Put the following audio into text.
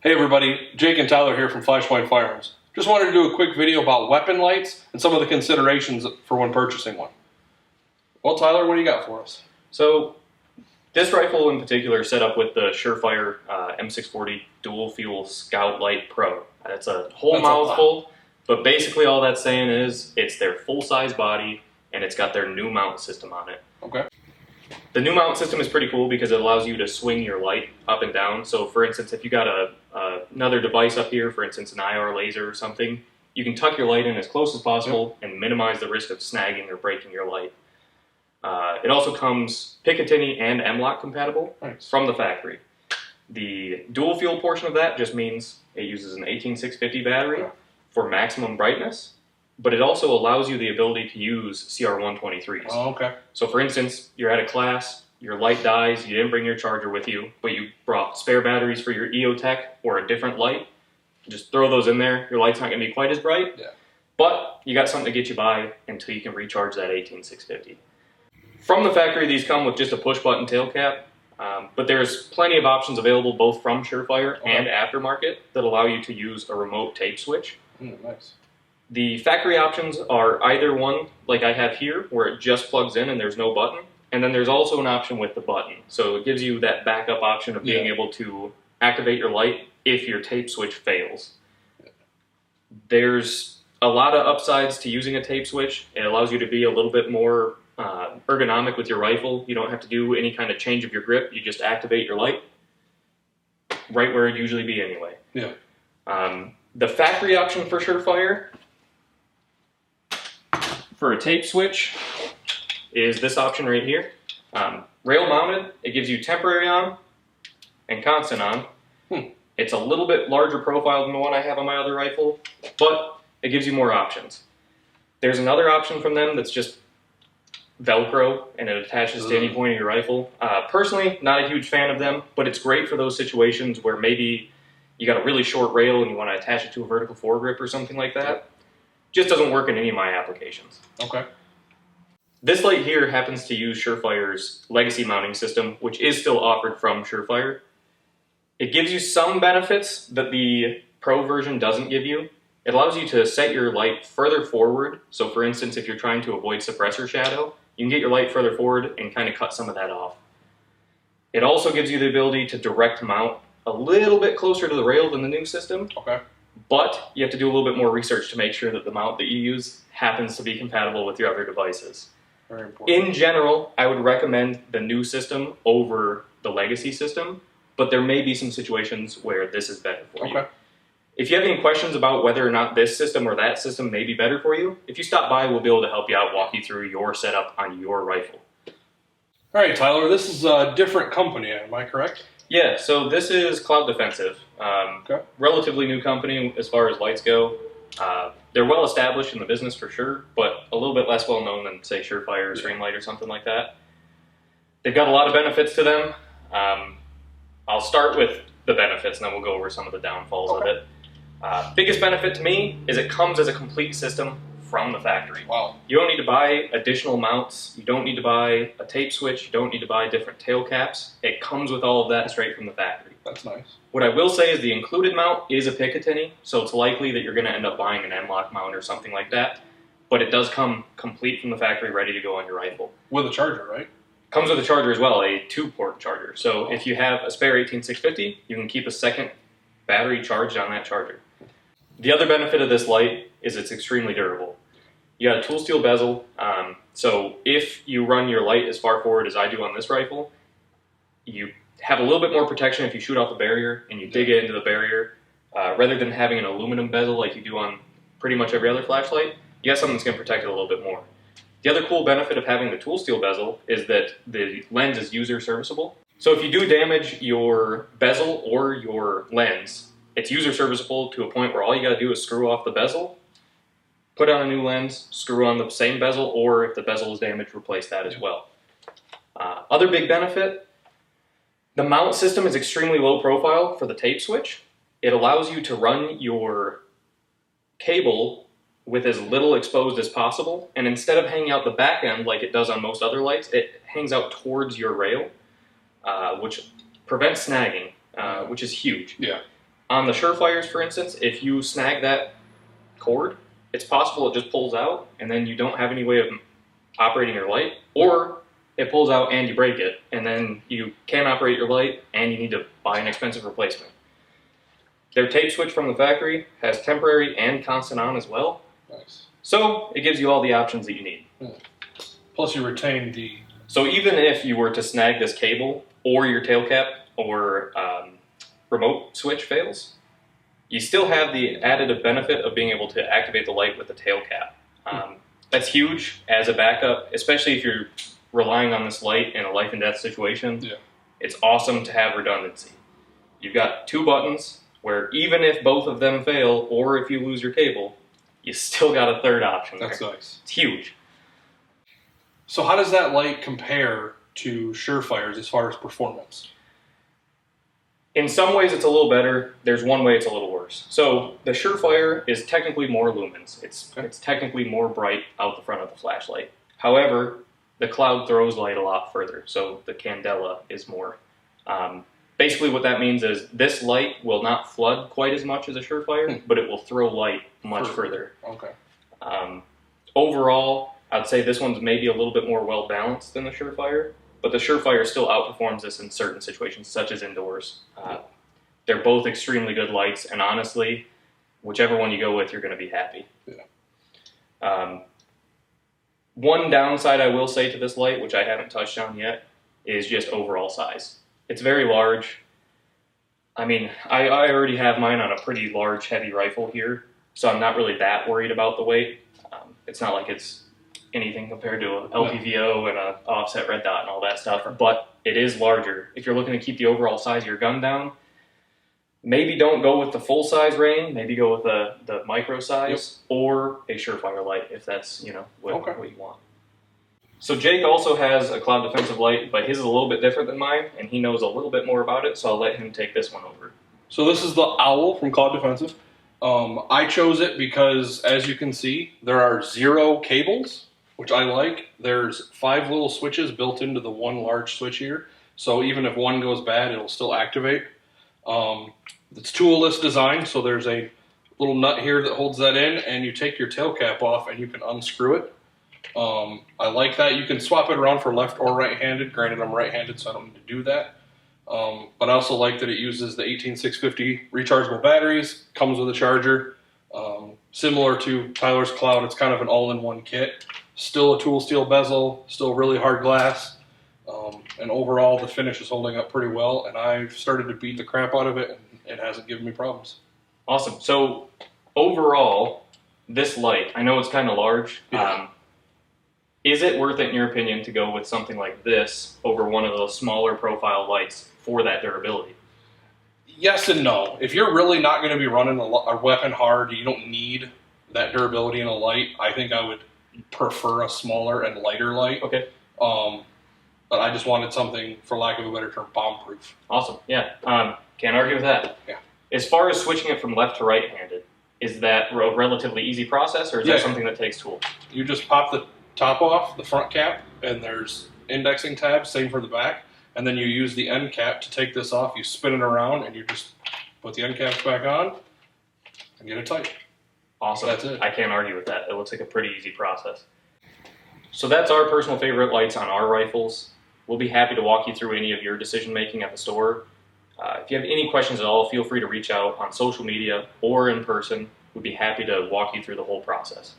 Hey everybody, Jake and Tyler here from Flashpoint Firearms. Just wanted to do a quick video about weapon lights and some of the considerations for when purchasing one. Well, Tyler, what do you got for us? So, this rifle in particular is set up with the Surefire M640 Dual Fuel Scout Light Pro. That's a whole mouthful, but basically all that's saying is it's their full-size body and it's got their new mount system on it. Okay. The new mount system is pretty cool because it allows you to swing your light up and down. So for instance, if you got another device up here, for instance an IR laser or something, you can tuck your light in as close as possible and minimize the risk of snagging or breaking your light. It also comes Picatinny and M-LOK compatible from the factory. The dual fuel portion of that just means it uses an 18650 battery for maximum brightness, but it also allows you the ability to use CR123s. Oh, okay. So for instance, you're at a class, your light dies, you didn't bring your charger with you, but you brought spare batteries for your EOTech or a different light. Just throw those in there. Your light's not going to be quite as bright, but you got something to get you by until you can recharge that 18650. From the factory, these come with just a push-button tail cap, but there's plenty of options available both from Surefire and aftermarket that allow you to use a remote tape switch. Nice. The factory options are either one, like I have here, where it just plugs in and there's no button, and then there's also an option with the button. So it gives you that backup option of being able to activate your light if your tape switch fails. There's a lot of upsides to using a tape switch. It allows you to be a little bit more ergonomic with your rifle. You don't have to do any kind of change of your grip. You just activate your light right where it'd usually be anyway. The factory option for Surefire for a tape switch is this option right here. Rail mounted, it gives you temporary on and constant on. It's a little bit larger profile than the one I have on my other rifle, but it gives you more options. There's another option from them that's just Velcro and it attaches to any point of your rifle. Personally, not a huge fan of them, but it's great for those situations where maybe you got a really short rail and you want to attach it to a vertical foregrip or something like that. Just doesn't work in any of my applications. Okay. This light here happens to use Surefire's legacy mounting system, which is still offered from Surefire. It gives you some benefits that the Pro version doesn't give you. It allows you to set your light further forward. So for instance, if you're trying to avoid suppressor shadow, you can get your light further forward and kind of cut some of that off. It also gives you the ability to direct mount a little bit closer to the rail than the new system. Okay. But you have to do a little bit more research to make sure that the mount that you use happens to be compatible with your other devices. Very important. In general, I would recommend the new system over the legacy system, but there may be some situations where this is better for you. If you have any questions about whether or not this system or that system may be better for you, if you stop by, we'll be able to help you out, walk you through your setup on your rifle. All right, Tyler, this is a different company, am I correct? Yeah, so this is Cloud Defensive. Relatively new company as far as lights go. They're well established in the business for sure, but a little bit less well known than, say, Surefire or Streamlight or something like that. They've got a lot of benefits to them. I'll start with the benefits and then we'll go over some of the downfalls of it. Biggest benefit to me is it comes as a complete system from the factory. Wow. You don't need to buy additional mounts. You don't need to buy a tape switch. You don't need to buy different tail caps. It comes with all of that straight from the factory. That's nice. What I will say is the included mount is a Picatinny, so it's likely that you're going to end up buying an M-LOK mount or something like that. But it does come complete from the factory, ready to go on your rifle. With a charger, right? Comes with a charger as well, a 2-port charger. So if you have a spare 18650, you can keep a second battery charged on that charger. The other benefit of this light is it's extremely durable. You got a tool steel bezel, so if you run your light as far forward as I do on this rifle, you have a little bit more protection if you shoot off the barrier and you dig it into the barrier. Rather than having an aluminum bezel like you do on pretty much every other flashlight, you have something that's going to protect it a little bit more. The other cool benefit of having the tool steel bezel is that the lens is user serviceable. So if you do damage your bezel or your lens, it's user serviceable to a point where all you got to do is screw off the bezel, put on a new lens, screw on the same bezel, or if the bezel is damaged, replace that as well. Other big benefit, the mount system is extremely low profile for the tape switch. It allows you to run your cable with as little exposed as possible, and instead of hanging out the back end like it does on most other lights, it hangs out towards your rail, which prevents snagging, which is huge. On the Surefires, for instance, if you snag that cord, it's possible it just pulls out and then you don't have any way of operating your light, or it pulls out and you break it, and then you can't operate your light and you need to buy an expensive replacement. Their tape switch from the factory has temporary and constant on as well. Nice. So it gives you all the options that you need. Plus you retain the... So even if you were to snag this cable or your tail cap or remote switch fails, you still have the added benefit of being able to activate the light with the tail cap. That's huge as a backup, especially if you're relying on this light in a life and death situation. Yeah. It's awesome to have redundancy. You've got 2 buttons where even if both of them fail or if you lose your cable, you still got a third option there. That's nice. It's huge. So how does that light compare to Surefires as far as performance? In some ways it's a little better. There's one way it's a little worse. So the Surefire is technically more lumens. It's technically more bright out the front of the flashlight. However, the cloud throws light a lot further, so the candela is more. Basically what that means is this light will not flood quite as much as a Surefire, but it will throw light much further. Okay. Overall, I'd say this one's maybe a little bit more well-balanced than the Surefire, but the Surefire still outperforms this in certain situations, such as indoors. They're both extremely good lights, and honestly, whichever one you go with, you're going to be happy. Yeah. One downside I will say to this light, which I haven't touched on yet, is just overall size. It's very large. I mean, I already have mine on a pretty large, heavy rifle here, so I'm not really that worried about the weight. It's not like it's anything compared to an LPVO and an offset red dot and all that stuff, but it is larger. If you're looking to keep the overall size of your gun down, maybe don't go with the full-size Rain, maybe go with the micro size, or a Surefire light if that's what you want. So Jake also has a cloud defensive light, but his is a little bit different than mine, and he knows a little bit more about it, so I'll let him take this one over. So this is the Owl from Cloud Defensive. I chose it because, as you can see, there are 0 cables, which I like. There's 5 little switches built into the one large switch here, so even if one goes bad, it'll still activate. It's toolless design, so there's a little nut here that holds that in, and you take your tail cap off and you can unscrew it. I like that. You can swap it around for left or right-handed. Granted, I'm right-handed, so I don't need to do that. But I also like that it uses the 18650 rechargeable batteries, comes with a charger. Similar to Tyler's Cloud, it's kind of an all-in-one kit. Still a tool steel bezel, still really hard glass. And overall, the finish is holding up pretty well, and I've started to beat the crap out of it, and it hasn't given me problems. Awesome. So overall, this light, I know it's kind of large. Yeah. Is it worth it, in your opinion, to go with something like this over one of those smaller profile lights for that durability? Yes and no. If you're really not going to be running a weapon hard, you don't need that durability in a light, I think I would prefer a smaller and lighter light. Okay. But I just wanted something, for lack of a better term, bomb-proof. Awesome. Yeah. Can't argue with that. Yeah. As far as switching it from left to right-handed, is that a relatively easy process, or is that something that takes tools? You just pop the top off, the front cap, and there's indexing tabs, same for the back. And then you use the end cap to take this off. You spin it around, and you just put the end caps back on and get it tight. Awesome. That's it. I can't argue with that. It looks like a pretty easy process. So that's our personal favorite lights on our rifles. We'll be happy to walk you through any of your decision making at the store. If you have any questions at all, feel free to reach out on social media or in person. We'd be happy to walk you through the whole process.